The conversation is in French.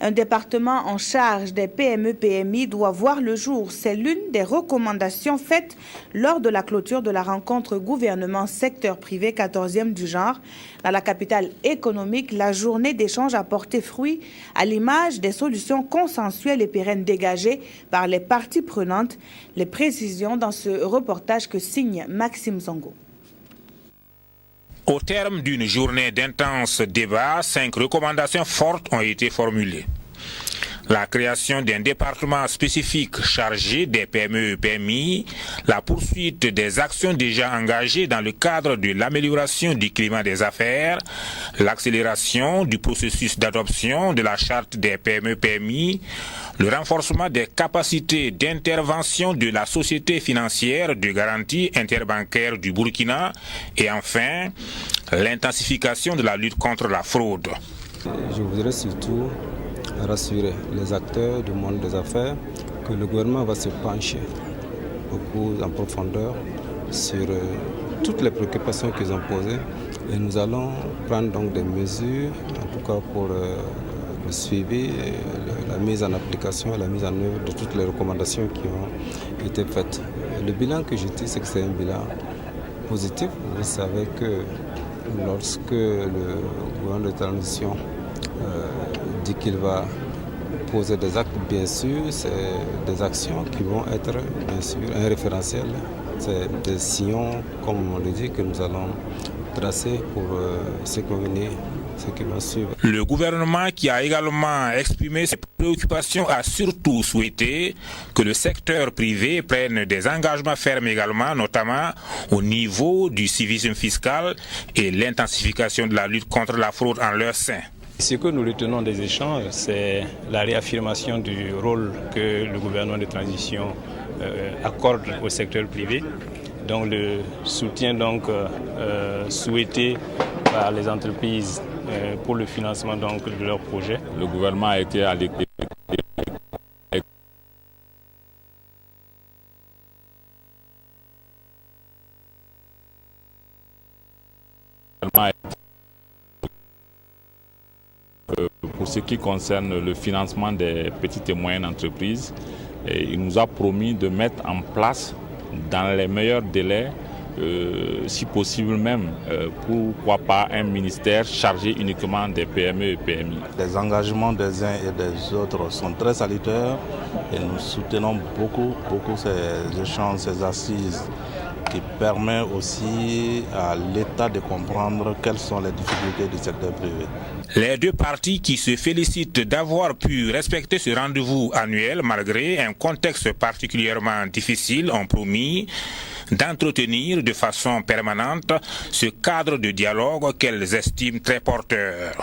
Un département en charge des PME-PMI doit voir le jour. C'est l'une des recommandations faites lors de la clôture de la rencontre gouvernement-secteur privé 14e du genre. Dans la capitale économique, la journée d'échange a porté fruit à l'image des solutions consensuelles et pérennes dégagées par les parties prenantes. Les précisions dans ce reportage que signe Maxime Zongo. Au terme d'une journée d'intenses débats, 5 recommandations fortes ont été formulées. La création d'un département spécifique chargé des PME-PMI, la poursuite des actions déjà engagées dans le cadre de l'amélioration du climat des affaires, l'accélération du processus d'adoption de la charte des PME-PMI, le renforcement des capacités d'intervention de la société financière de garantie interbancaire du Burkina et enfin, l'intensification de la lutte contre la fraude. Je voudrais surtout rassurer les acteurs du monde des affaires que le gouvernement va se pencher beaucoup en profondeur sur toutes les préoccupations qu'ils ont posées et nous allons prendre donc des mesures, en tout cas pour le suivi, la mise en application et la mise en œuvre de toutes les recommandations qui ont été faites. Le bilan que je dis, c'est que c'est un bilan positif. Vous savez que lorsque le gouvernement de transition dit qu'il va poser des actes, bien sûr, c'est des actions qui vont être, bien sûr, un référentiel. C'est des sillons, comme on le dit, que nous allons tracer pour ce qui va suivre. Le gouvernement, qui a également exprimé ses préoccupations, a surtout souhaité que le secteur privé prenne des engagements fermes également, notamment au niveau du civisme fiscal et l'intensification de la lutte contre la fraude en leur sein. Ce que nous retenons des échanges, c'est la réaffirmation du rôle que le gouvernement de transition accorde au secteur privé, donc le soutien souhaité par les entreprises pour le financement de leurs projets. Le gouvernement a été à l'écoute. Pour ce qui concerne le financement des petites et moyennes entreprises, il nous a promis de mettre en place dans les meilleurs délais, si possible même, pourquoi pas un ministère chargé uniquement des PME et PMI. Les engagements des uns et des autres sont très salutaires et nous soutenons beaucoup ces échanges, ces assises qui permet aussi à l'État de comprendre quelles sont les difficultés du secteur privé. Les deux parties qui se félicitent d'avoir pu respecter ce rendez-vous annuel malgré un contexte particulièrement difficile ont promis d'entretenir de façon permanente ce cadre de dialogue qu'elles estiment très porteur.